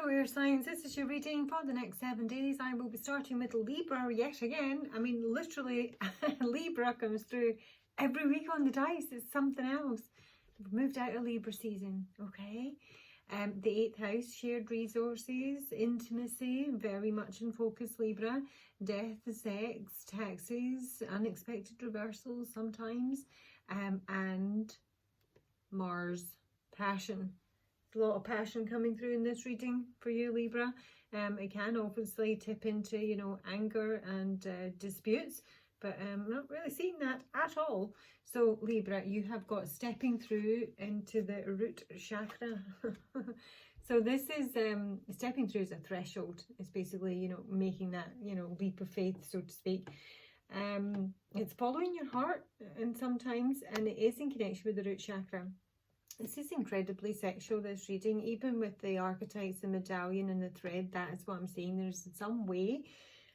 Hello air signs, this is your reading for the next 7 days. I will be starting with Libra yet again. I mean, literally Libra comes through every week on the dice. It's something else. We've moved out of Libra season, okay? The 8th house, shared resources, intimacy, very much in focus, Libra. Death, sex, taxes, unexpected reversals sometimes, and Mars, passion. A lot of passion coming through in this reading for you, Libra. It can obviously tip into, you know, anger and disputes, but I'm not really seeing that at all. So Libra, you have got stepping through into the root chakra. So this is stepping through is a threshold. It's basically, you know, making that, you know, leap of faith, so to speak. It's following your heart, and sometimes, and it is in connection with the root chakra. This is incredibly sexual, this reading, even with the archetypes, the medallion and the thread. That is what I'm saying. There's in some way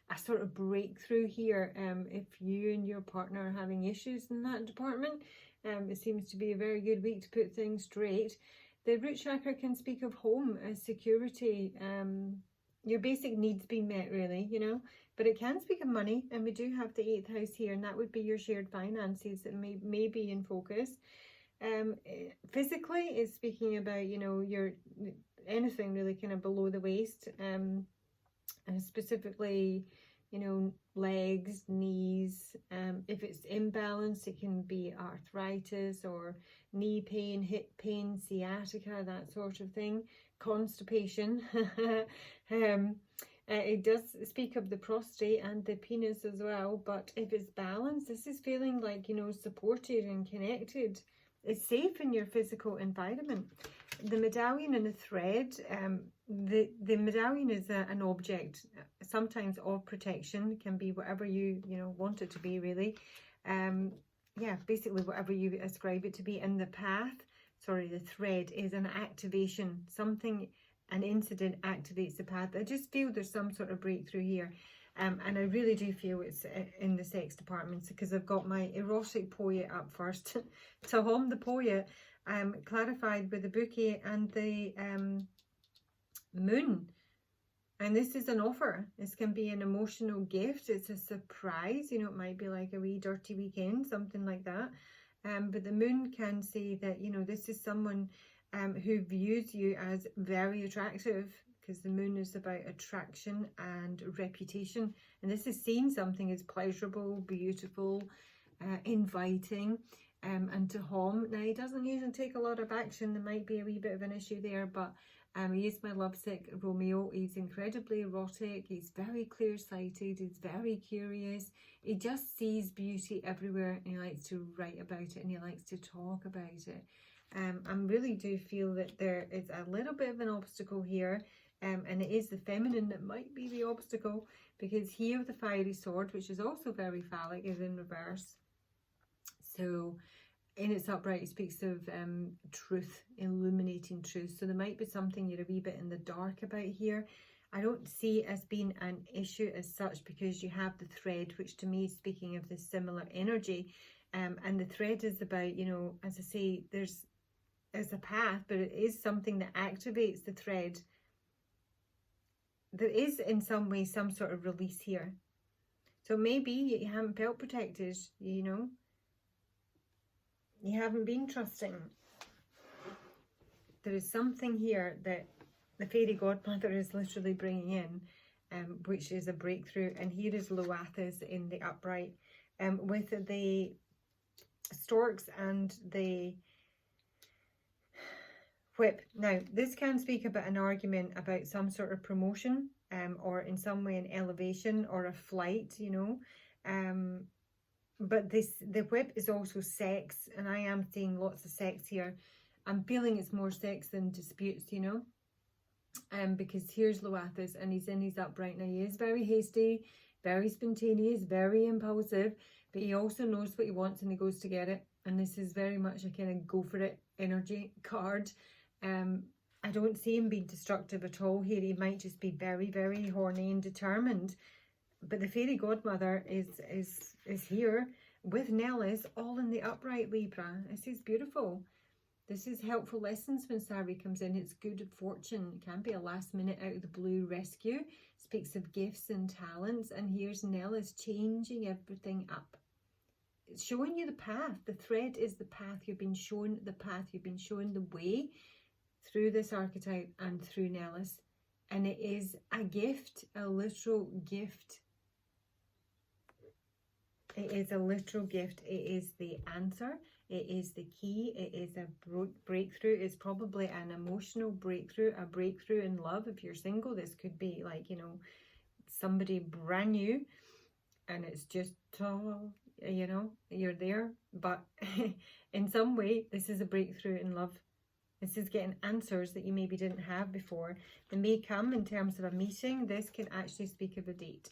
a sort of breakthrough here. If you and your partner are having issues in that department, it seems to be a very good week to put things straight. The root chakra can speak of home as security, your basic needs being met, really, you know, but it can speak of money, and we do have the 8th house here, and that would be your shared finances that may be in focus. Physically is speaking about, you know, your anything really kind of below the waist, and specifically, you know, legs, knees. If it's imbalanced, it can be arthritis or knee pain, hip pain, sciatica, that sort of thing. Constipation. It does speak of the prostate and the penis as well, but if it's balanced, this is feeling like, you know, supported and connected. It's safe in your physical environment. The medallion and the thread, the medallion is an object, sometimes of protection. It can be whatever you know, want it to be, really. Yeah, basically whatever you ascribe it to be. And the path, sorry, the thread is an activation. Something, an incident activates the path. I just feel there's some sort of breakthrough here. And I really do feel it's in the sex department, because I've got my erotic poet up first. Tahom the poet, clarified with the bouquet and the moon. And this is an offer. This can be an emotional gift. It's a surprise. You know, it might be like a wee dirty weekend, something like that. But the moon can say that, you know, this is someone who views you as very attractive, because the moon is about attraction and reputation, and this is seeing something as pleasurable, beautiful, inviting, and to home. Now, he doesn't usually take a lot of action. There might be a wee bit of an issue there, but he is my lovesick Romeo. He's incredibly erotic. He's very clear-sighted. He's very curious. He just sees beauty everywhere, and he likes to write about it, and he likes to talk about it. I really do feel that there is a little bit of an obstacle here. And it is the feminine that might be the obstacle, because here the fiery sword, which is also very phallic, is in reverse. So in its upright, it speaks of truth, illuminating truth. So there might be something you're a wee bit in the dark about here. I don't see it as being an issue as such, because you have the thread, which to me is speaking of this similar energy. And the thread is about, you know, as I say, there's a path, but it is something that activates the thread. There is in some way some sort of release here. So maybe you haven't felt protected, you know. You haven't been trusting. There is something here that the fairy godmother is literally bringing in, which is a breakthrough. And here is Loathis in the upright, with the storks and the whip. Now, this can speak about an argument about some sort of promotion, or in some way an elevation or a flight, you know. But the whip is also sex, and I am seeing lots of sex here. I'm feeling it's more sex than disputes, you know. Because here's Loathis, and he's in his upright. Now, he is very hasty, very spontaneous, very impulsive, but he also knows what he wants and he goes to get it. And this is very much a kind of go for it energy card. I don't see him being destructive at all here. He might just be very, very horny and determined. But the fairy godmother is here with Nellis, all in the upright, Libra. This is beautiful. This is helpful lessons when Sari comes in. It's good fortune. It can be a last minute out of the blue rescue. Speaks of gifts and talents. And here's Nellis changing everything up. It's showing you the path. The thread is the path. You've been shown the path. You've been shown the way through this archetype and through Nellis. And it is a gift, a literal gift. It is a literal gift. It is the answer. It is the key. It is a breakthrough. It's probably an emotional breakthrough, a breakthrough in love. If you're single, this could be like, you know, somebody brand new, and it's just, oh, you know, you're there. But in some way, this is a breakthrough in love. This is getting answers that you maybe didn't have before. They may come in terms of a meeting. This can actually speak of a date.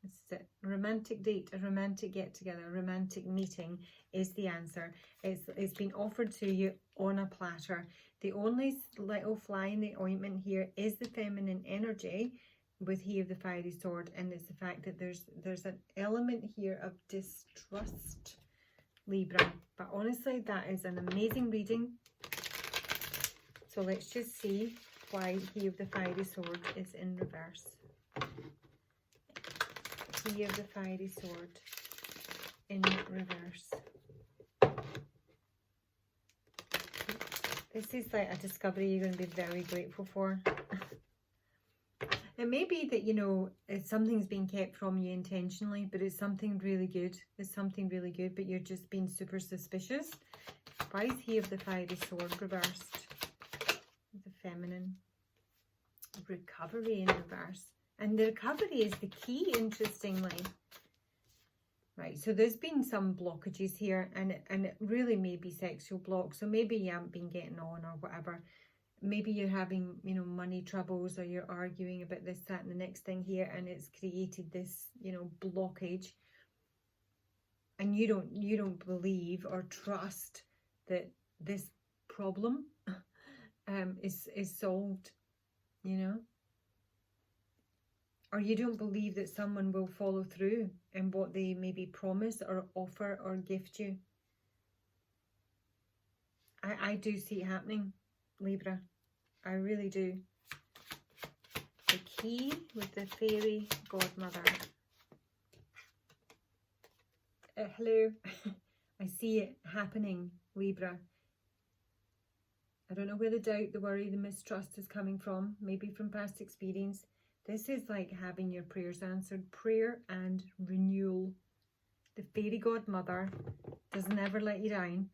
This is it. A romantic date, a romantic get-together, a romantic meeting is the answer. It's been offered to you on a platter. The only little fly in the ointment here is the feminine energy with He of the Fiery Sword, and it's the fact that there's an element here of distrust, Libra. But honestly, that is an amazing reading. So let's just see why He of the Fiery Sword is in reverse. He of the Fiery Sword in reverse. This is like a discovery you're going to be very grateful for. It may be that, you know, something's being kept from you intentionally, but it's something really good. It's something really good, but you're just being super suspicious. Why is He of the Fiery Sword reversed? The feminine. Recovery in reverse. And the recovery is the key, interestingly. Right, so there's been some blockages here, and it really may be sexual blocks. So maybe you haven't been getting on or whatever. Maybe you're having, you know, money troubles, or you're arguing about this, that, and the next thing here, and it's created this, you know, blockage. And you don't believe or trust that this problem is solved, you know. Or you don't believe that someone will follow through in what they maybe promise or offer or gift you. I do see it happening, Libra. I really do. The key with the fairy godmother. Hello. I see it happening, Libra. I don't know where the doubt, the worry, the mistrust is coming from. Maybe from past experience. This is like having your prayers answered. Prayer and renewal. The fairy godmother doesn't ever let you down.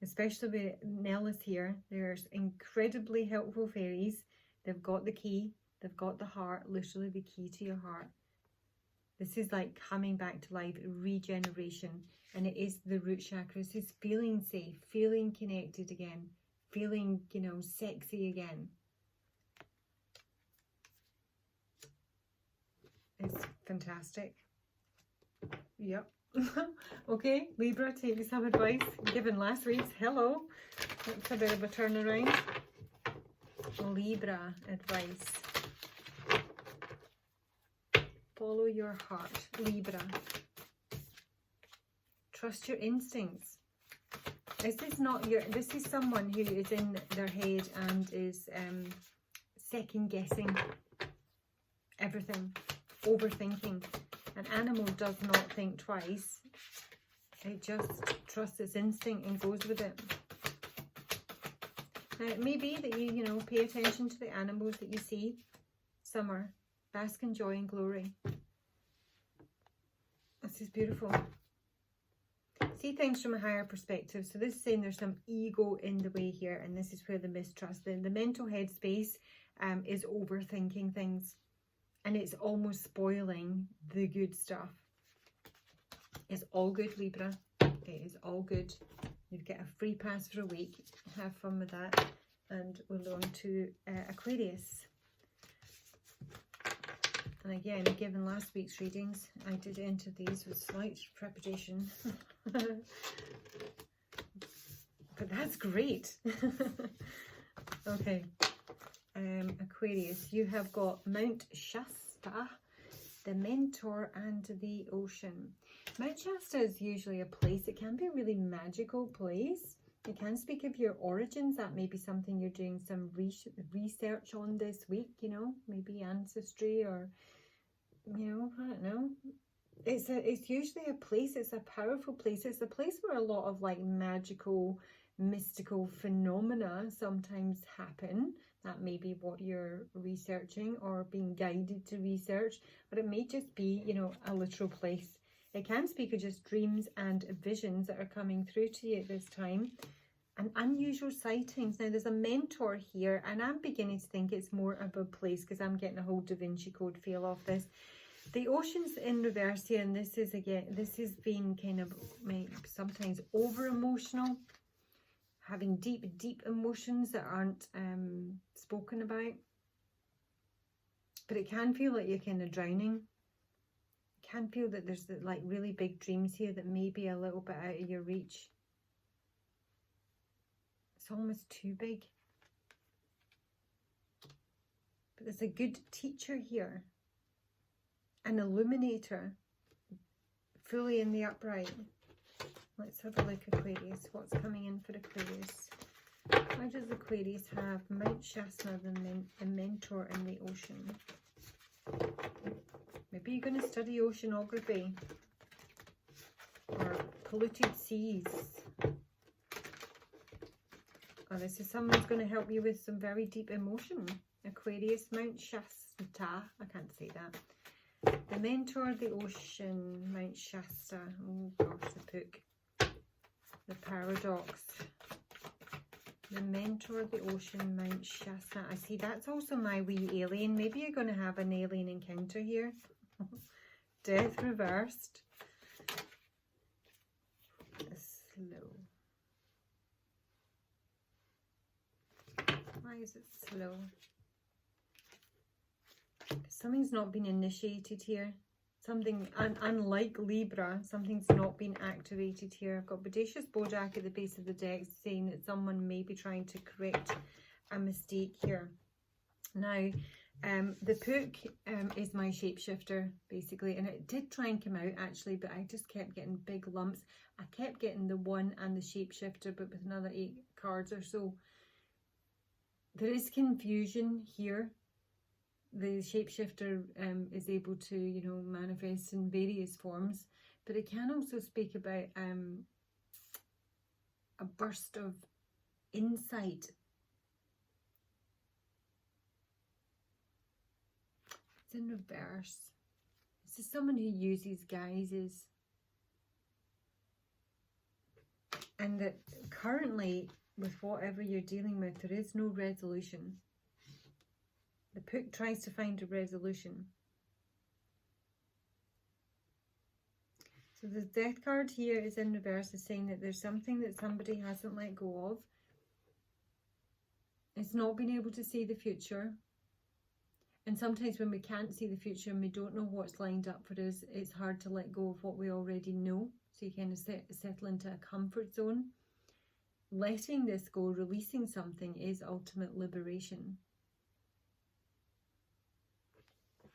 Especially with Nellis here. There's incredibly helpful fairies. They've got the key. They've got the heart. Literally the key to your heart. This is like coming back to life. Regeneration. And it is the root chakra. This is feeling safe. Feeling connected again. Feeling, you know, sexy again. It's fantastic. Yep. Okay, Libra, take some advice. Given last week's hello. That's a bit of a turnaround. Libra advice. Follow your heart, Libra. Trust your instincts. This is someone who is in their head and is second guessing everything. Overthinking. An animal does not think twice. It just trusts its instinct and goes with it. Now, it may be that you know, pay attention to the animals that you see. Summer. Bask in joy and glory. This is beautiful. See things from a higher perspective. So this is saying there's some ego in the way here, and this is where the mistrust, the mental headspace is overthinking things. And it's almost spoiling the good stuff. It's all good, Libra. It is all good. You get a free pass for a week. Have fun with that. And we're on to Aquarius. And again, given last week's readings, I did enter these with slight trepidation. But that's great. Okay. Aquarius, you have got Mount Shasta, the mentor and the ocean. Mount Shasta is usually a place. It can be a really magical place. It can speak of your origins. That may be something you're doing some research on this week, you know, maybe ancestry or, you know, I don't know. It's usually a place, it's a powerful place. It's a place where a lot of like magical, mystical phenomena sometimes happen. That may be what you're researching or being guided to research, but it may just be, you know, a literal place. It can speak of just dreams and visions that are coming through to you at this time. And unusual sightings. Now there's a mentor here, and I'm beginning to think it's more of a place because I'm getting a whole Da Vinci Code feel off this. The ocean's in reverse here, and this is again, this has been kind of sometimes over emotional, having deep emotions that aren't spoken about. But it can feel like you're kind of drowning. It can feel that there's like really big dreams here that may be a little bit out of your reach. It's almost too big. But there's a good teacher here. An illuminator. Fully in the upright. Let's have a look, Aquarius. What's coming in for Aquarius? Why does Aquarius have Mount Shasta, the mentor in the ocean? Maybe you're going to study oceanography. Or polluted seas. Oh, this is someone's going to help you with some very deep emotion. Aquarius, Mount Shasta. I can't say that. The mentor of the ocean, Mount Shasta. Oh gosh, the book. The paradox. The mentor of the ocean, Mount Shasta. I see that's also my wee alien. Maybe you're going to have an alien encounter here. Death reversed. Slow. Why is it slow? Something's not been initiated here. Something, unlike Libra, something's not been activated here. I've got Bodacious Bojack at the base of the deck saying that someone may be trying to correct a mistake here. Now, the Pook is my shapeshifter, basically, and it did try and come out, actually, but I just kept getting big lumps. I kept getting the one and the shapeshifter, but with another 8 cards or so. There is confusion here. The shapeshifter is able to, you know, manifest in various forms, but it can also speak about a burst of insight. It's in reverse. This is someone who uses guises. And that currently, with whatever you're dealing with, there is no resolution. The Pook tries to find a resolution. So the Death card here is in reverse, is saying that there's something that somebody hasn't let go of. It's not being able to see the future. And sometimes when we can't see the future and we don't know what's lined up for us, it's hard to let go of what we already know. So you kind of settle into a comfort zone. Letting this go, releasing something, is ultimate liberation.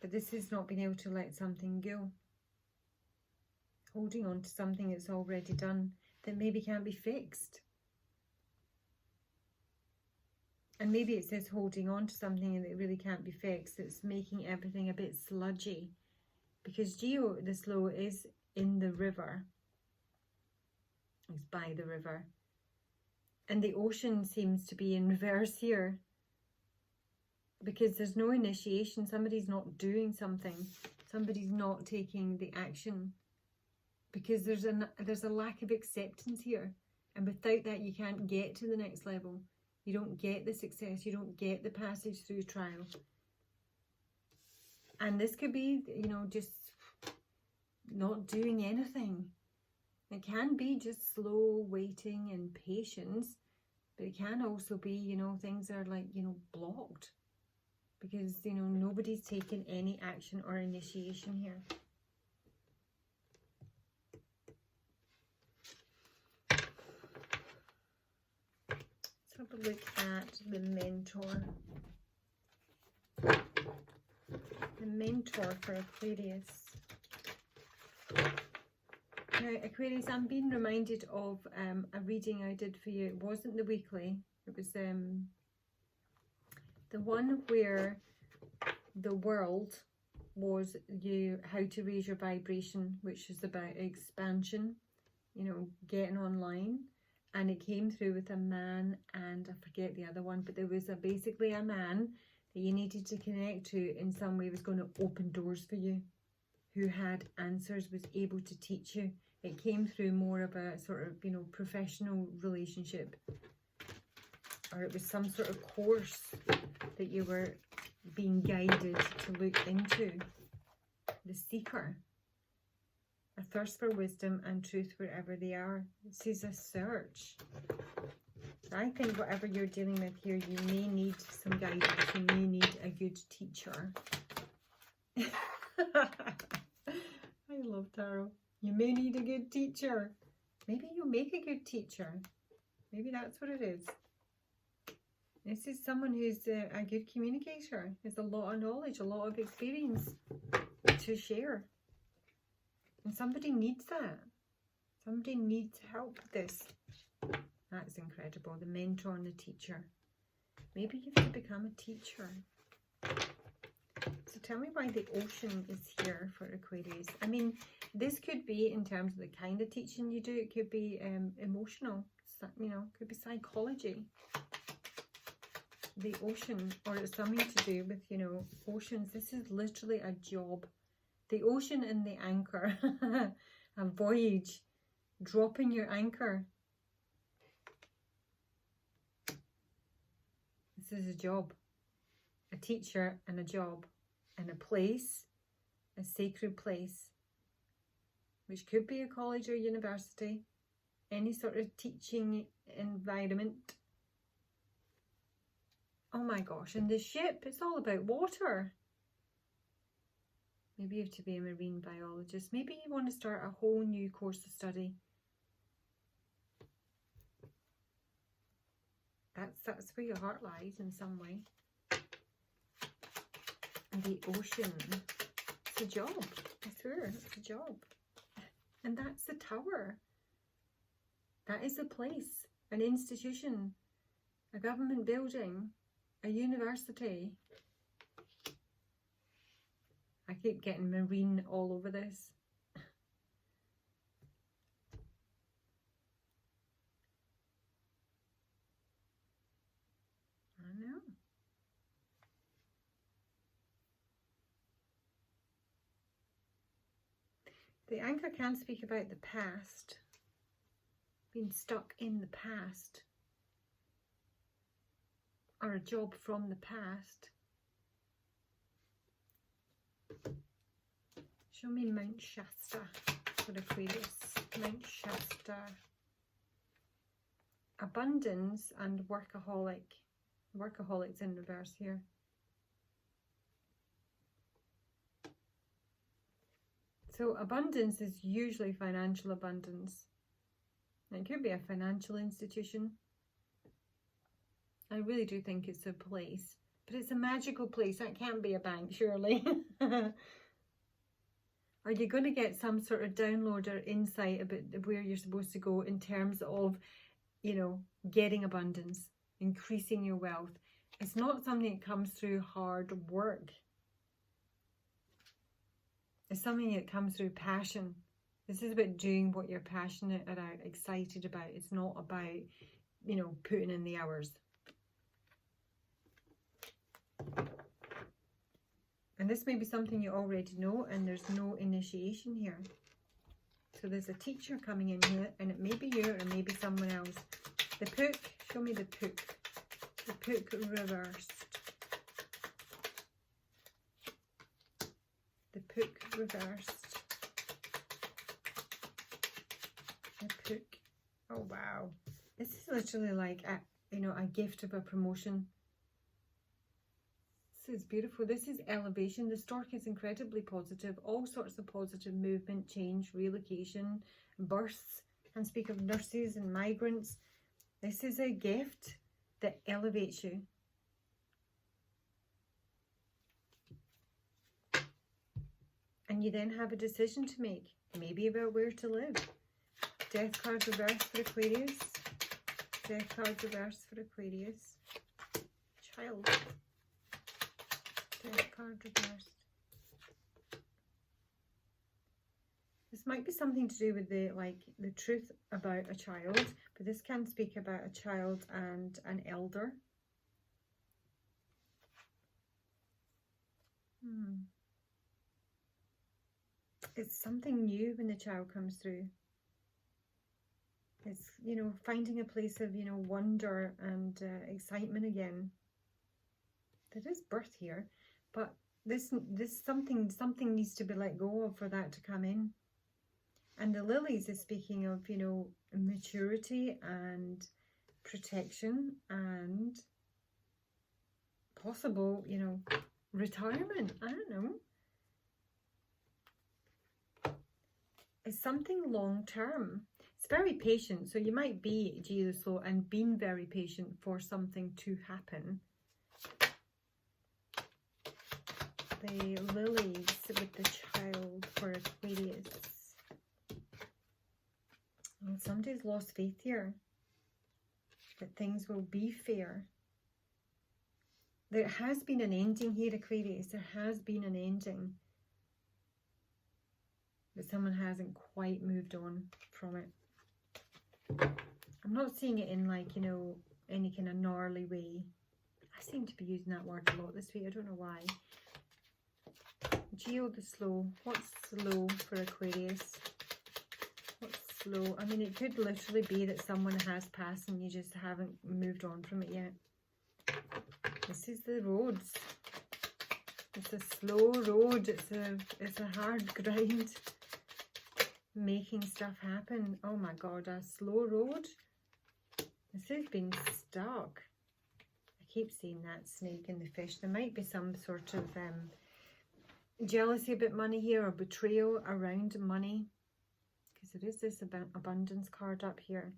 But this is not being able to let something go. Holding on to something that's already done, that maybe can't be fixed. And maybe it says holding on to something that really can't be fixed. It's making everything a bit sludgy. Because Geo, the slow, is in the river. It's by the river. And the ocean seems to be in reverse here. Because there's no initiation. Somebody's not doing something. Somebody's not taking the action. Because there's a lack of acceptance here. And without that, you can't get to the next level. You don't get the success. You don't get the passage through trial. And this could be, you know, just not doing anything. It can be just slow waiting and patience. But it can also be, you know, things are like, you know, blocked. Because, you know, nobody's taken any action or initiation here. Let's have a look at the mentor. The mentor for Aquarius. Now, Aquarius, I'm being reminded of a reading I did for you. It wasn't the weekly. It was the one where the world was how to raise your vibration, which is about expansion, you know, getting online. And it came through with a man and I forget the other one, but there was basically a man that you needed to connect to in some way, was going to open doors for you, who had answers, was able to teach you. It came through more of a sort of, you know, professional relationship, or it was some sort of course that you were being guided to look into. The seeker, a thirst for wisdom and truth wherever they are. This is a search. I think whatever you're dealing with here, you may need some guidance. You may need a good teacher. I love tarot. You may need a good teacher. Maybe you'll make a good teacher. Maybe that's what it is. This is someone who's a good communicator. Has a lot of knowledge, a lot of experience to share. And somebody needs that. Somebody needs help with this. That's incredible. The mentor and the teacher. Maybe you have to become a teacher. So tell me why the ocean is here for Aquarius. I mean, this could be in terms of the kind of teaching you do. It could be emotional, you know, it could be psychology. The ocean, or it's something to do with, you know, oceans. This is literally a job. The ocean and the anchor. A voyage. Dropping your anchor. This is a job. A teacher and a job. And a place. A sacred place. Which could be a college or university. Any sort of teaching environment. Oh my gosh, and the ship, it's all about water. Maybe you have to be a marine biologist. Maybe you want to start a whole new course of study. That's where your heart lies in some way. And the ocean, it's a job. I swear, it's a job. And that's the tower. That is a place, an institution, a government building, a university. I keep getting marine all over this. I know. The anchor can speak about the past, being stuck in the past, or a job from the past. Show me Mount Shasta for Aquarius. Mount Shasta. Abundance and workaholic. Workaholic's in reverse here. So abundance is usually financial abundance. It could be a financial institution. I really do think it's a place. But it's a magical place. That can't be a bank, surely. Are you going to get some sort of download or insight about where you're supposed to go in terms of, you know, getting abundance, increasing your wealth? It's not something that comes through hard work. It's something that comes through passion. This is about doing what you're passionate about, excited about. It's not about, you know, putting in the hours. And this may be something you already know, and there's no initiation here. So there's a teacher coming in here, and it may be you or it may be someone else. The Pook, show me the Pook. The Pook reversed. The Pook reversed. The Pook. Oh wow. This is literally like a, you know, a gift of a promotion. This is beautiful. This is elevation. The stork is incredibly positive. All sorts of positive movement, change, relocation, births. Can speak of nurses and migrants. This is a gift that elevates you. And you then have a decision to make, maybe about where to live. Death card reversed for Aquarius. Death card reversed for Aquarius. Child. Death card reversed. This might be something to do with the truth about a child, but this can speak about a child and an elder. It's something new when the child comes through. It's, you know, finding a place of, you know, wonder and excitement again. There is birth here, but this something needs to be let go of for that to come in. And the lilies is speaking of, you know, maturity and protection and possible, you know, retirement. I don't know. It's something long term. It's very patient. So you might be Geo slow and being very patient for something to happen. The lilies with the child for Aquarius. And somebody's lost faith here that things will be fair. There has been an ending here, Aquarius. There has been an ending. But someone hasn't quite moved on from it. I'm not seeing it in, like, you know, any kind of gnarly way. I seem to be using that word a lot this week. I don't know why. Geo the slow. What's slow for Aquarius? What's slow? I mean, it could literally be that someone has passed and you just haven't moved on from it yet. This is the roads. It's a slow road. It's a hard grind. Making stuff happen. Oh my God, a slow road. This has been stuck. I keep seeing that snake and the fish. There might be some sort of jealousy about money here, or betrayal around money, because there is this abundance card up here.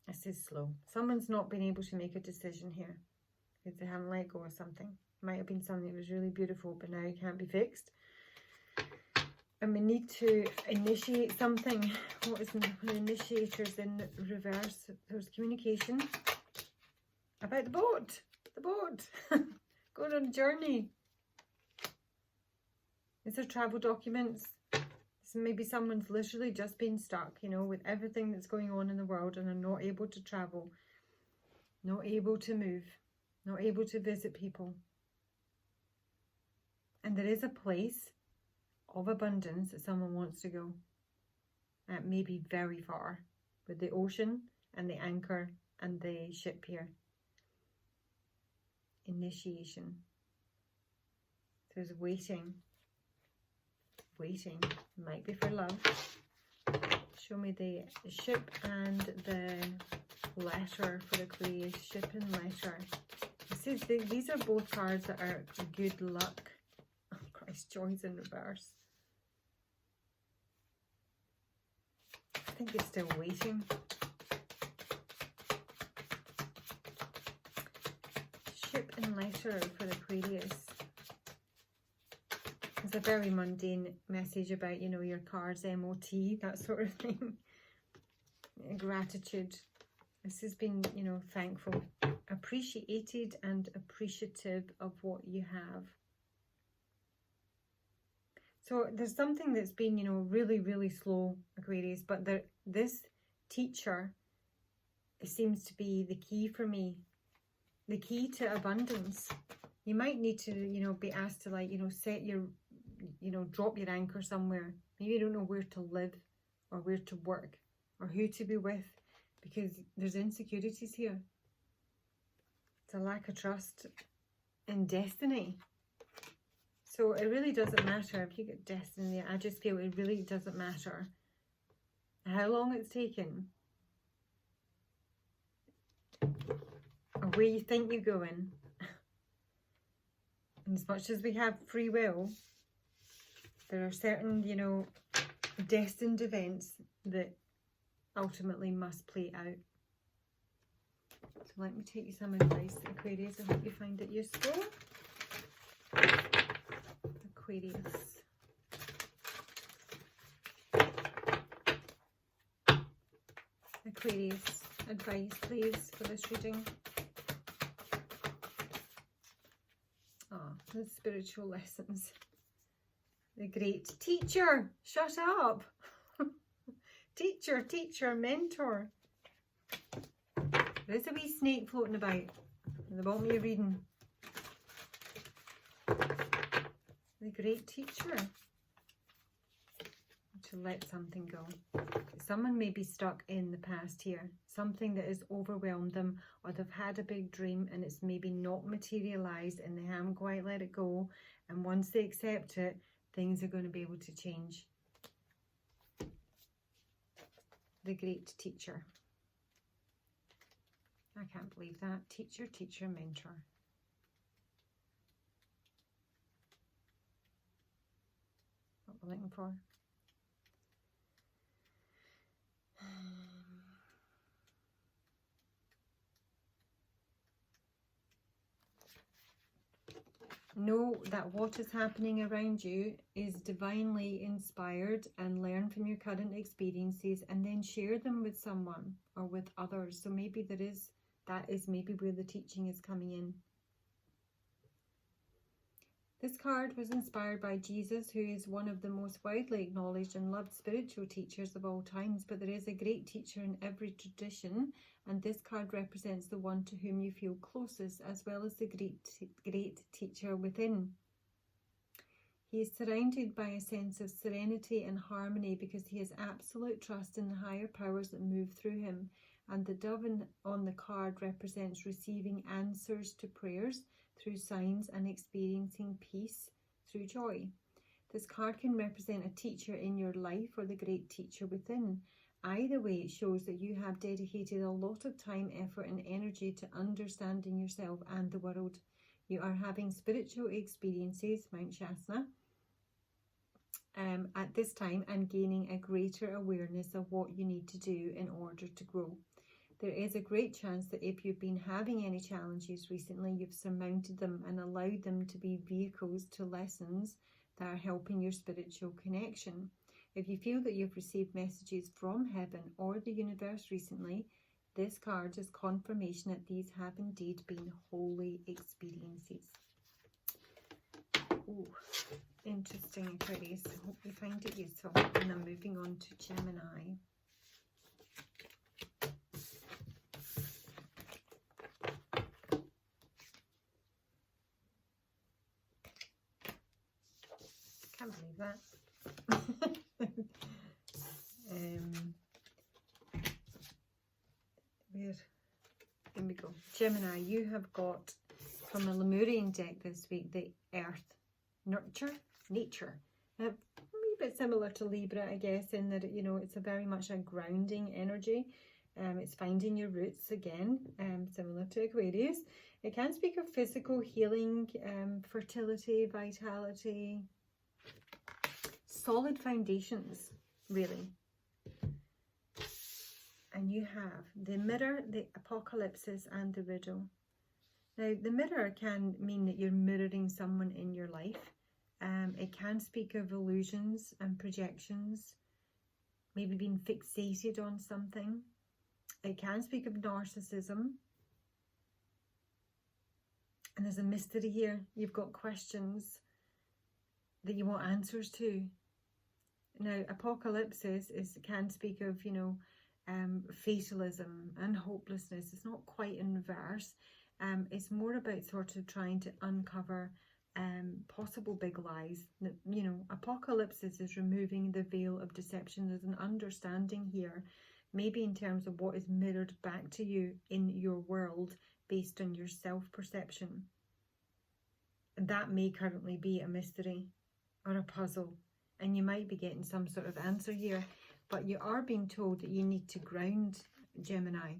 This is slow. Someone's not been able to make a decision here because they haven't let go of something. Might have been something that was really beautiful, but now it can't be fixed. And we need to initiate something. What is the initiators in reverse? There's communication about the boat. The boat. Going on a journey. Is there travel documents? So maybe someone's literally just been stuck, you know, with everything that's going on in the world, and are not able to travel, not able to move, not able to visit people. And there is a place of abundance that someone wants to go. Maybe very far, with the ocean and the anchor and the ship here. Initiation. There's waiting. Waiting. Might be for love. Show me the ship and the letter for Aquarius. Ship and letter. These are both cards that are good luck. Oh Christ, joys in reverse. I think it's still waiting. Ship and letter for Aquarius. It's a very mundane message about, you know, your car's MOT, that sort of thing. Gratitude. This has been, you know, thankful, appreciated and appreciative of what you have. So there's something that's been, you know, really, really slow, Aquarius, but this teacher, it seems to be the key for me, the key to abundance. You might need to, you know, be asked to, like, you know, set your, you know, drop your anchor somewhere. Maybe you don't know where to live or where to work or who to be with, because there's insecurities here. It's a lack of trust in destiny. So it really doesn't matter if you get destiny. I just feel it really doesn't matter how long it's taken or where you think you're going. And as much as we have free will, there are certain, you know, destined events that ultimately must play out. So let me take you some advice, Aquarius. I hope you find it useful. Aquarius. Aquarius, advice please for this reading. The spiritual lessons. The great teacher, shut up. Teacher, mentor. There's a wee snake floating about in the bottom of your reading. The great teacher. To let something go. Someone may be stuck in the past here. Something that has overwhelmed them, or they've had a big dream and it's maybe not materialized and they haven't quite let it go. And once they accept it, things are going to be able to change. The great teacher. I can't believe that. Teacher, mentor. What we're looking for. Know that what is happening around you is divinely inspired, and learn from your current experiences and then share them with someone or with others. So maybe that is maybe where the teaching is coming in. This card was inspired by Jesus, who is one of the most widely acknowledged and loved spiritual teachers of all times. But there is a great teacher in every tradition, and this card represents the one to whom you feel closest, as well as the great teacher within. He is surrounded by a sense of serenity and harmony because he has absolute trust in the higher powers that move through him. And the dove on the card represents receiving answers to prayers through signs and experiencing peace through joy. This card can represent a teacher in your life or the great teacher within. Either way, it shows that you have dedicated a lot of time, effort and energy to understanding yourself and the world. You are having spiritual experiences, Mount Shasana, at this time, and gaining a greater awareness of what you need to do in order to grow. There is a great chance that if you've been having any challenges recently, you've surmounted them and allowed them to be vehicles to lessons that are helping your spiritual connection. If you feel that you've received messages from heaven or the universe recently, this card is confirmation that these have indeed been holy experiences. Ooh, interesting, Aquarius. I hope you find it useful. And I'm moving on to Gemini. Can't believe that. Here we go. Gemini, you have got from a Lemurian deck this week the Earth, Nurture, Nature. A wee bit similar to Libra, I guess, in that, you know, it's a very much a grounding energy. It's finding your roots again, similar to Aquarius. It can speak of physical healing, fertility, vitality, solid foundations, really. And you have the Mirror, the Apocalypses and the Riddle. Now, the Mirror can mean that you're mirroring someone in your life. It can speak of illusions and projections, maybe being fixated on something. It can speak of narcissism. And there's a mystery here. You've got questions that you want answers to. Now, apocalypses can speak of, you know, fatalism and hopelessness. It's not quite in reverse. It's more about sort of trying to uncover possible big lies. You know, apocalypses is removing the veil of deception. There's an understanding here, maybe in terms of what is mirrored back to you in your world based on your self-perception. And that may currently be a mystery or a puzzle. And you might be getting some sort of answer here. But you are being told that you need to ground, Gemini.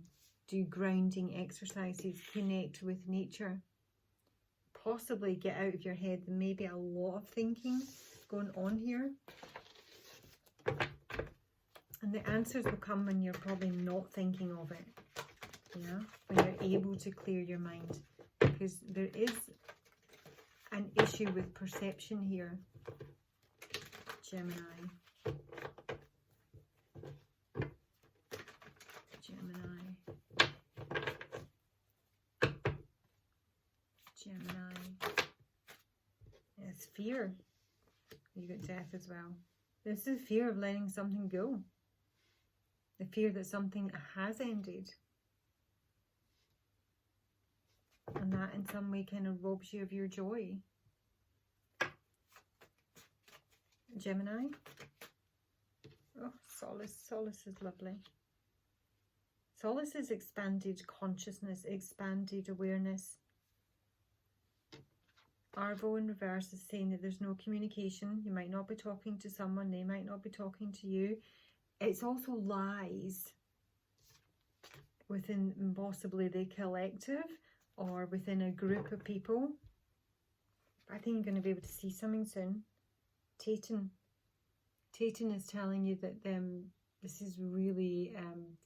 Do grounding exercises, connect with nature. Possibly get out of your head. There may be a lot of thinking going on here. And the answers will come when you're probably not thinking of it. Yeah, when you're able to clear your mind. Because there is an issue with perception here, Gemini. Gemini. It's fear. You got death as well. This is fear of letting something go. The fear that something has ended. And that in some way kind of robs you of your joy. Gemini. Oh, solace. Solace is lovely. Solace is expanded consciousness, expanded awareness. Arvo in reverse is saying that there's no communication. You might not be talking to someone. They might not be talking to you. It's also lies within possibly the collective or within a group of people. I think you're going to be able to see something soon. Titan is telling you that this is really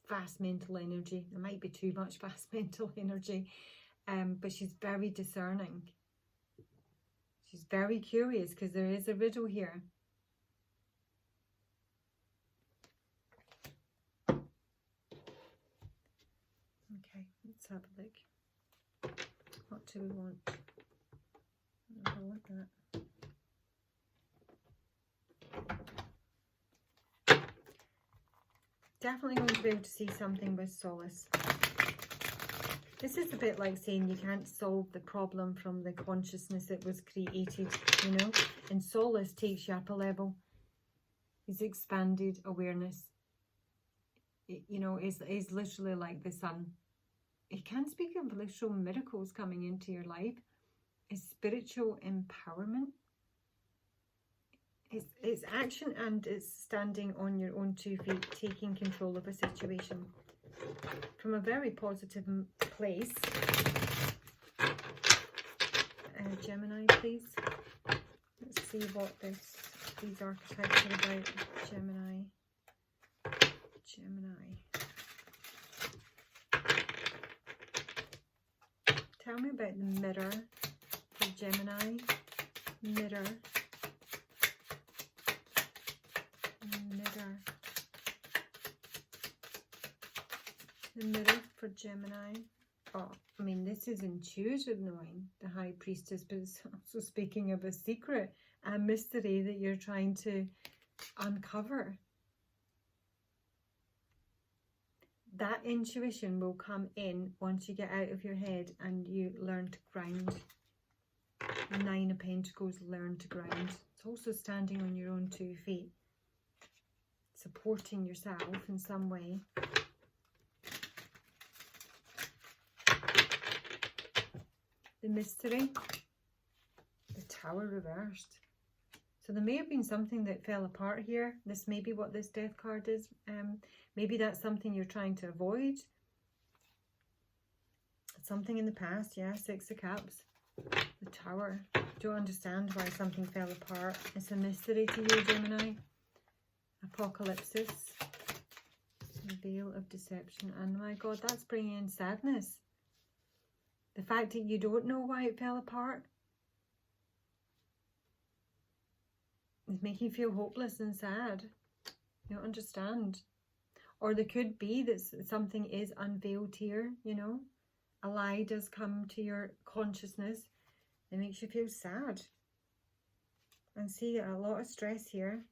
fast mental energy. There might be too much fast mental energy, but she's very discerning. She's very curious because there is a riddle here. Okay, let's have a look. What do we want? I want that. Definitely going to be able to see something with solace. This is a bit like saying you can't solve the problem from the consciousness it was created, you know. And solace takes you up a level. It's expanded awareness. You know, is literally like the sun. It can speak of literal miracles coming into your life. It's spiritual empowerment. It's action and it's standing on your own 2 feet, taking control of a situation from a very positive place. Gemini, please. Let's see what these archetypes are about. Gemini. Tell me about the mirror for Gemini. Mirror. The mirror for Gemini. Oh, I mean, this is intuitive knowing, the High Priestess, but it's also speaking of a secret, a mystery that you're trying to uncover. That intuition will come in once you get out of your head and you learn to ground. 9 of Pentacles, learn to ground. It's also standing on your own 2 feet, supporting yourself in some way. The mystery, the Tower reversed. So there may have been something that fell apart here. This may be what this Death card is. Maybe that's something you're trying to avoid. Something in the past, yeah, 6 of Cups. The Tower. Don't understand why something fell apart. It's a mystery to you, Gemini. Apocalypsis. The Veil of Deception. And my God, that's bringing in sadness. The fact that you don't know why it fell apart is making you feel hopeless and sad. You don't understand. Or there could be that something is unveiled here, you know. A lie does come to your consciousness. It makes you feel sad. And see a lot of stress here.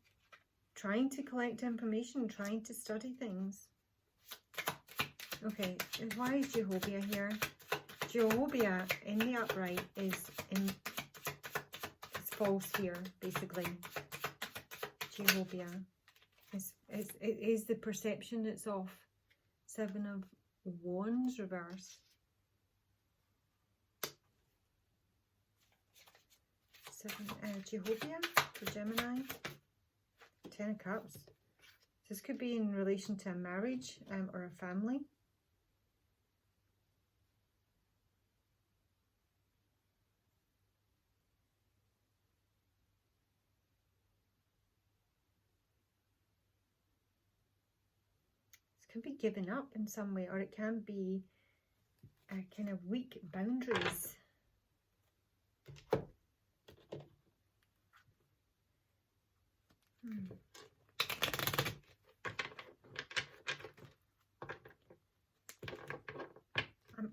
Trying to collect information, trying to study things. Okay, why is Jehovah here? Jehovah in the upright is false here, basically. Jehovah. It is the perception that's off. 7 of Wands reverse. 7 Jehovah for Gemini. 10 of Cups. This could be in relation to a marriage or a family. Can be given up in some way, or it can be a kind of weak boundaries.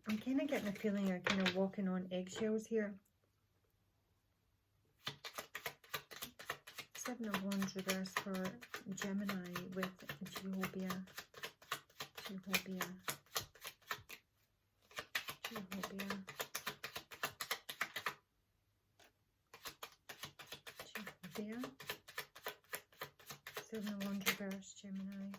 I'm kind kind of getting a feeling you're kind of walking on eggshells here. Seven of Wands reverse for Gemini with Jehovah. Jehovah. Seven of Wands reverse, Gemini.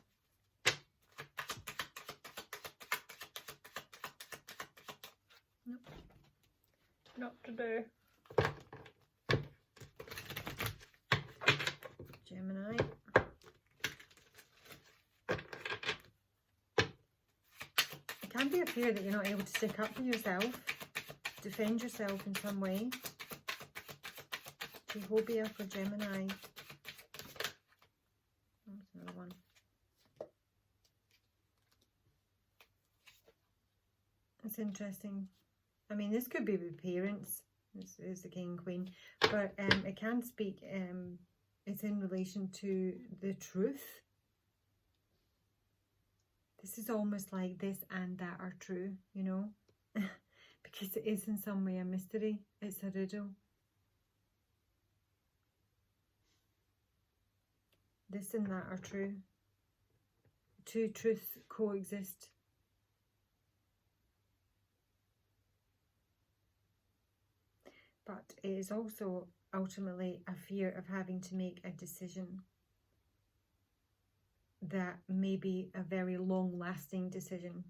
Nope. Not today. Gemini. It can be a fear that you're not able to stick up for yourself, defend yourself in some way. Jehovah for Gemini. That's another one. It's interesting. I mean, this could be with parents. This is the King and Queen, but it can speak. It's in relation to the truth. This is almost like this and that are true, you know, because it is in some way a mystery. It's a riddle. This and that are true. Two truths coexist. But it is also ultimately a fear of having to make a decision that may be a very long-lasting decision.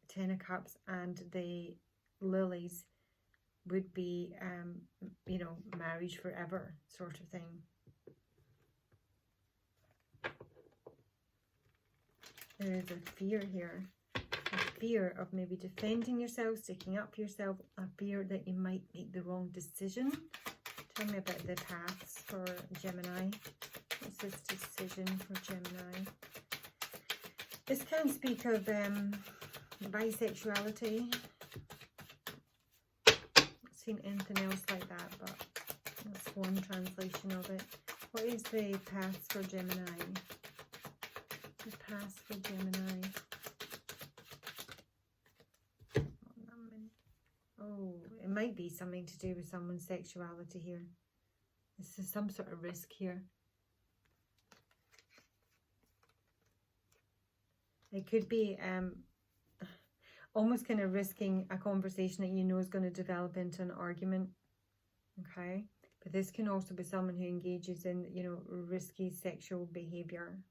Ten of Cups and the Lilies would be, you know, marriage forever sort of thing. There is a fear here. A fear of maybe defending yourself, sticking up for yourself, a fear that you might make the wrong decision. Tell me about the paths for Gemini. What's this decision for Gemini? This can speak of bisexuality. I've seen anything else like that, but that's one translation of it. What is the paths for Gemini? The paths for Gemini. Oh, it might be something to do with someone's sexuality here. This is some sort of risk here. It could be almost kind of risking a conversation that you know is going to develop into an argument. Okay? But this can also be someone who engages in, you know, risky sexual behavior.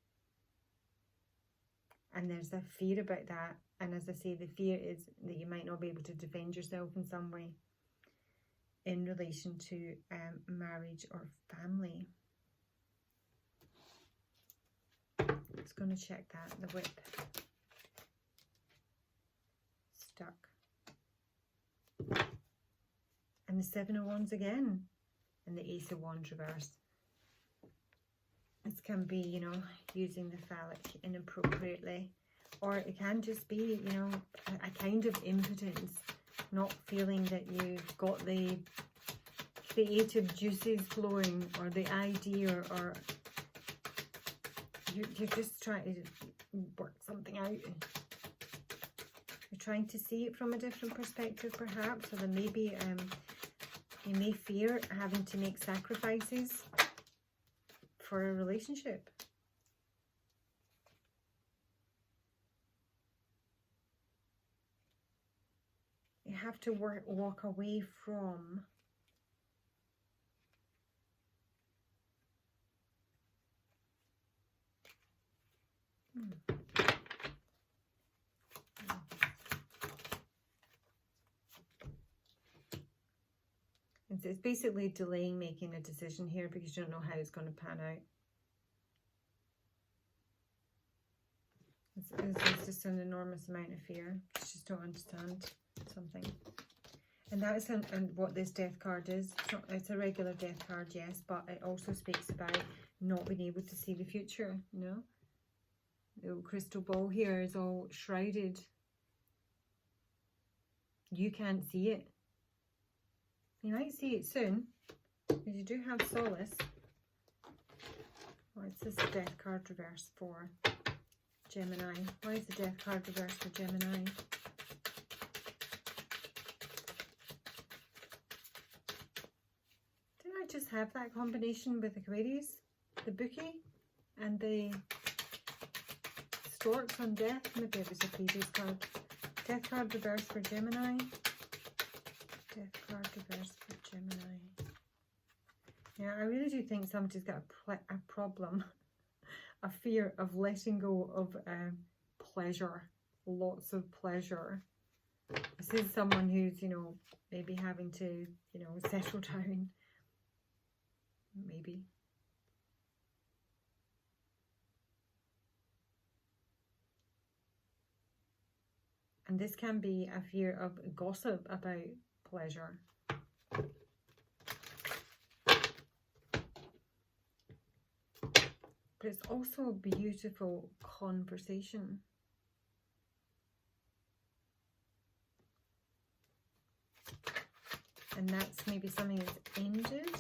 And there's a fear about that. And as I say, the fear is that you might not be able to defend yourself in some way in relation to marriage or family. It's going to check that. The Whip. Stuck. And the Seven of Wands again. And the Ace of Wands reverse. This can be, you know, using the phallic inappropriately. Or it can just be, you know, a kind of impotence. Not feeling that you've got the creative juices flowing, or the idea, or you're just trying to work something out. You're trying to see it from a different perspective, perhaps. Or there may be, you may fear having to make sacrifices for a relationship. You have to walk away from It's basically delaying making a decision here because you don't know how it's going to pan out. It's just an enormous amount of fear. You just don't understand something. And that is what this death card is. It's a regular death card, yes, but it also speaks about not being able to see the future, you know. The old crystal ball here is all shrouded. You can't see it. You might see it soon, because you do have solace. What's this death card reverse for Gemini? Why is the death card reverse for Gemini? just have that combination with Aquarius, the bookie, and the storks on death. Maybe it was a previous card. Death card reverse for Gemini. Death card reverse for Gemini. Yeah, I really do think somebody's got a problem, a fear of letting go of pleasure, lots of pleasure. This is someone who's, you know, maybe having to, you know, settle down. Maybe. And this can be a fear of gossip about pleasure. But it's also a beautiful conversation. And that's maybe something that's ended.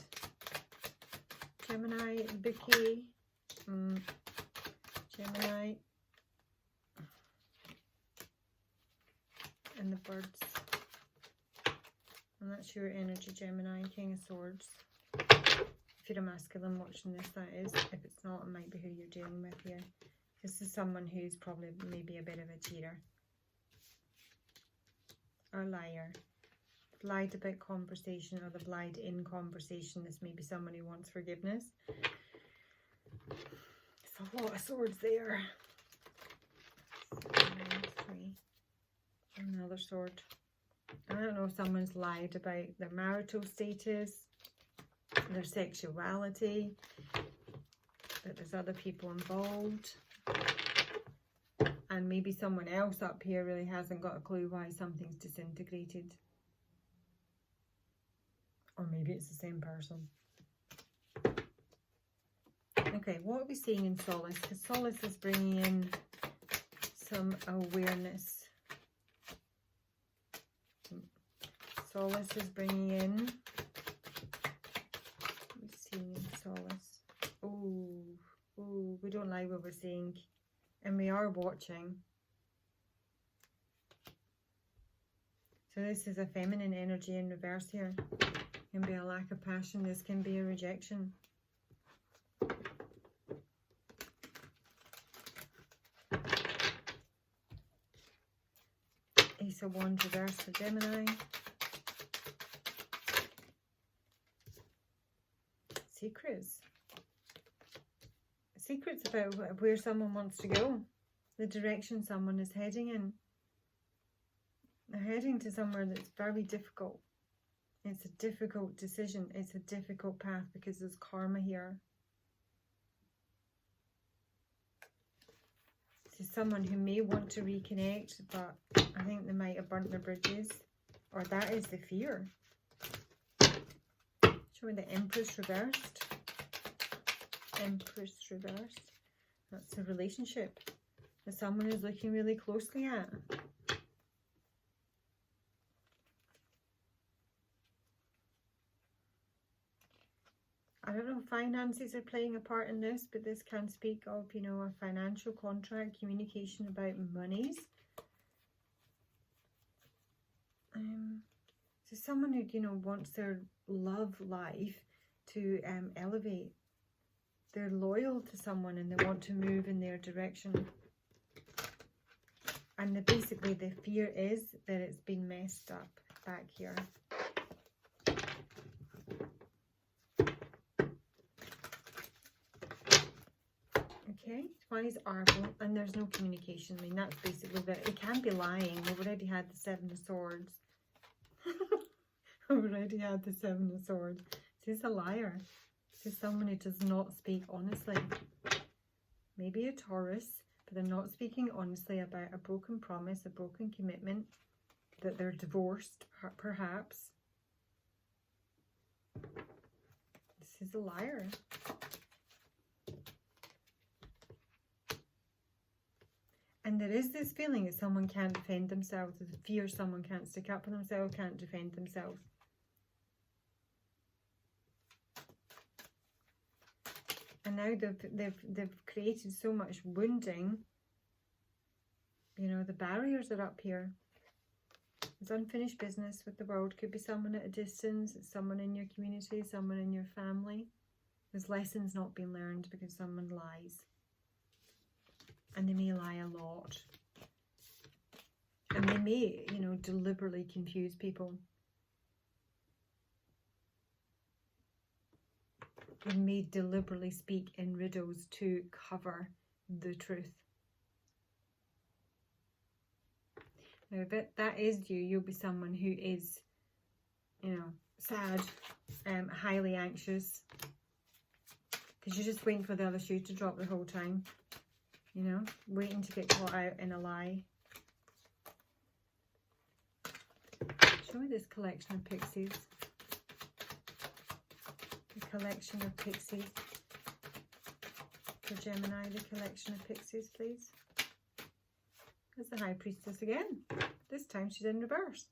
Gemini, bookie, Gemini, and the birds. And that's your energy, Gemini, King of Swords. If you're a masculine watching this, that is. If it's not, it might be who you're dealing with here. This is someone who's probably maybe a bit of a cheater. Or liar. Lied about conversation, or they've lied in conversation. This may be someone who wants forgiveness. It's a lot of swords there. 3. Another sword. I don't know if someone's lied about their marital status, their sexuality, that there's other people involved. And maybe someone else up here really hasn't got a clue why something's disintegrated. Or maybe it's the same person. Okay, what are we seeing in Solace? Because Solace is bringing in some awareness. Solace is bringing in... What are we seeing in Solace? Oh, we don't like what we're seeing. And we are watching. So this is a feminine energy in reverse here. Can be a lack of passion. This can be a rejection. Ace of Wands reverse for Gemini. Secrets. Secrets about where someone wants to go. The direction someone is heading in. They're heading to somewhere that's very difficult. It's a difficult decision. It's a difficult path because there's karma here. This is someone who may want to reconnect, but I think they might have burnt their bridges. Or that is the fear. Showing the Empress reversed. Empress reversed. That's a relationship that someone is looking really closely at. I don't know if finances are playing a part in this, but this can speak of, you know, a financial contract, communication about monies. So someone who, you know, wants their love life to elevate. They're loyal to someone and they want to move in their direction. And basically the fear is that it's been messed up back here. Okay, twice Arble, and there's no communication. I mean, that's basically that. It can be lying. We've already had the 7 of Swords. We've already had the 7 of Swords. This is a liar. This is someone who does not speak honestly. Maybe a Taurus, but they're not speaking honestly about a broken promise, a broken commitment, that they're divorced, perhaps. This is a liar. And there is this feeling that someone can't defend themselves. There's a fear someone can't stick up for themselves, can't defend themselves. And now they've created so much wounding. You know, the barriers are up here. There's unfinished business with the world. Could be someone at a distance, it's someone in your community, someone in your family. There's lessons not being learned because someone lies. And they may lie a lot. And they may, you know, deliberately confuse people. They may deliberately speak in riddles to cover the truth. Now, if that is you, you'll be someone who is, you know, sad, highly anxious, because you're just waiting for the other shoe to drop the whole time, you know, waiting to get caught out in a lie. Show me this collection of pixies. The collection of pixies. For Gemini, the collection of pixies, please. There's the High Priestess again. This time she's in reverse.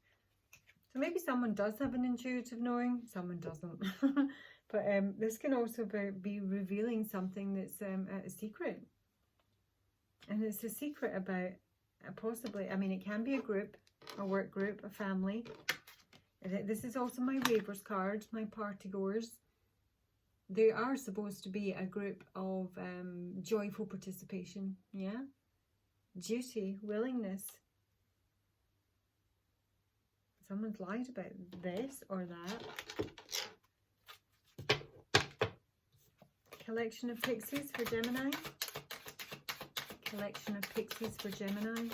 So maybe someone does have an intuitive knowing, someone doesn't. But this can also be revealing something that's a secret. And it's a secret about possibly, I mean, it can be a group, a work group, a family. This is also my ravers card, my party goers. They are supposed to be a group of joyful participation, yeah? Duty, willingness. Someone's lied about this or that. Collection of pixies for Gemini. Collection of pixies for Gemini.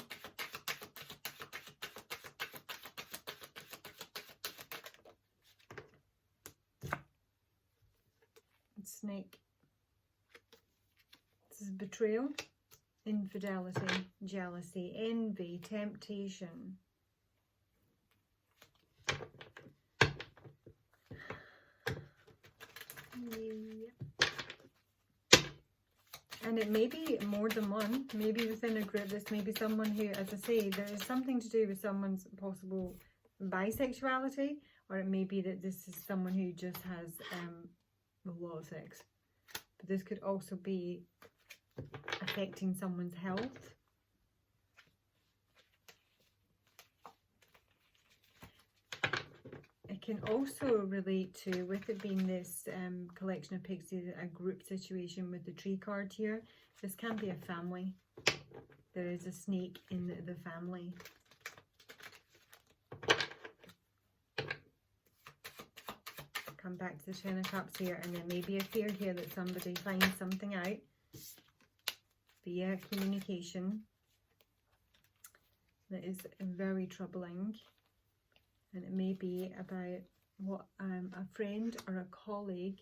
Snake. This is betrayal, infidelity, jealousy, envy, temptation. Yeah. And it may be more than one, maybe within a group. This may be someone who, as I say, there is something to do with someone's possible bisexuality, or it may be that this is someone who just has a lot of sex. But this could also be affecting someone's health. It can also relate to, with it being this collection of pixies, a group situation with the tree card here. This can be a family. There is a snake in the family. Come back to the Ten of Cups here, and there may be a fear here that somebody finds something out via communication that is very troubling, and it may be about what a friend or a colleague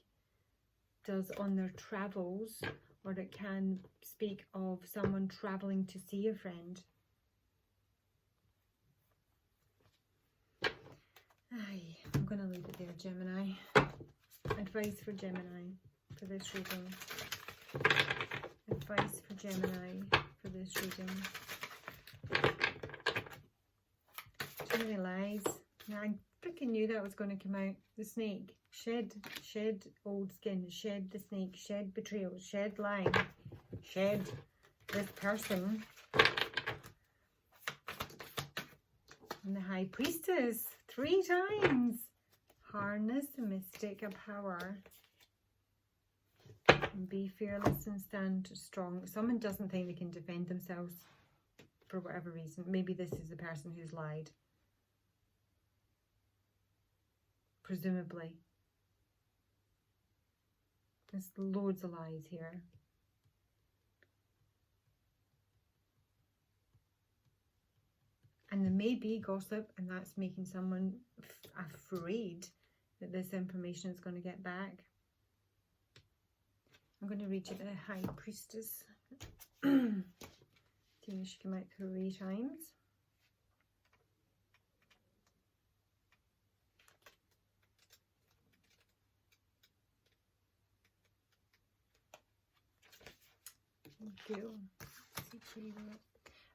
does on their travels, or it can speak of someone traveling to see a friend. I'm going to leave it there, Gemini. Advice for Gemini for this reading. Advice for Gemini for this reading. Too many lies. Now, I freaking knew that was going to come out. The snake. Shed old skin. Shed the snake. Shed betrayal. Shed lying. Shed this person. And the High Priestess. 3 times. Harness the mystic power. And be fearless and stand strong. Someone doesn't think they can defend themselves for whatever reason. Maybe this is the person who's lied. Presumably. There's loads of lies here. And there may be gossip, and that's making someone afraid that this information is going to get back. I'm going to read you the High Priestess. See, she came out 3 times. Go.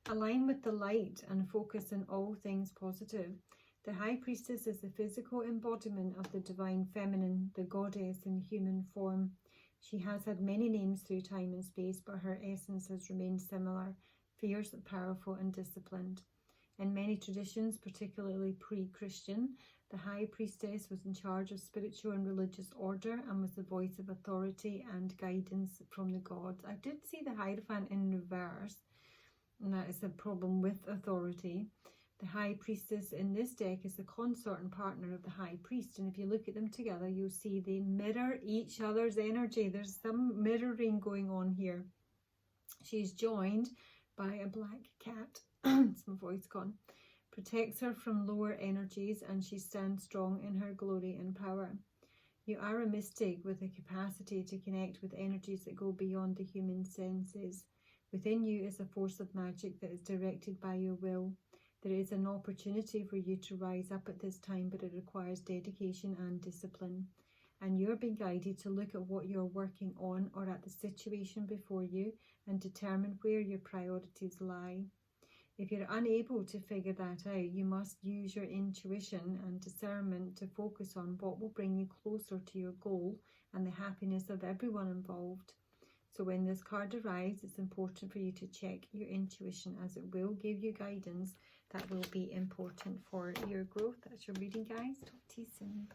Align with the light and focus on all things positive. The High Priestess is the physical embodiment of the divine feminine, the goddess in human form. She has had many names through time and space, but her essence has remained similar, fierce, powerful and disciplined. In many traditions, particularly pre-Christian, the High Priestess was in charge of spiritual and religious order and was the voice of authority and guidance from the gods. I did see the Hierophant in reverse, and that is a problem with authority. The High Priestess in this deck is the consort and partner of the High Priest, and if you look at them together, you'll see they mirror each other's energy. There's some mirroring going on here. She's joined by a black cat. It's my voice gone. Protects her from lower energies, and she stands strong in her glory and power. You are a mystic with the capacity to connect with energies that go beyond the human senses. Within you is a force of magic that is directed by your will. There is an opportunity for you to rise up at this time, but it requires dedication and discipline. And you're being guided to look at what you're working on or at the situation before you and determine where your priorities lie. If you're unable to figure that out, you must use your intuition and discernment to focus on what will bring you closer to your goal and the happiness of everyone involved. So when this card arrives, it's important for you to check your intuition, as it will give you guidance that will be important for your growth. That's your reading, guys. Talk to you soon.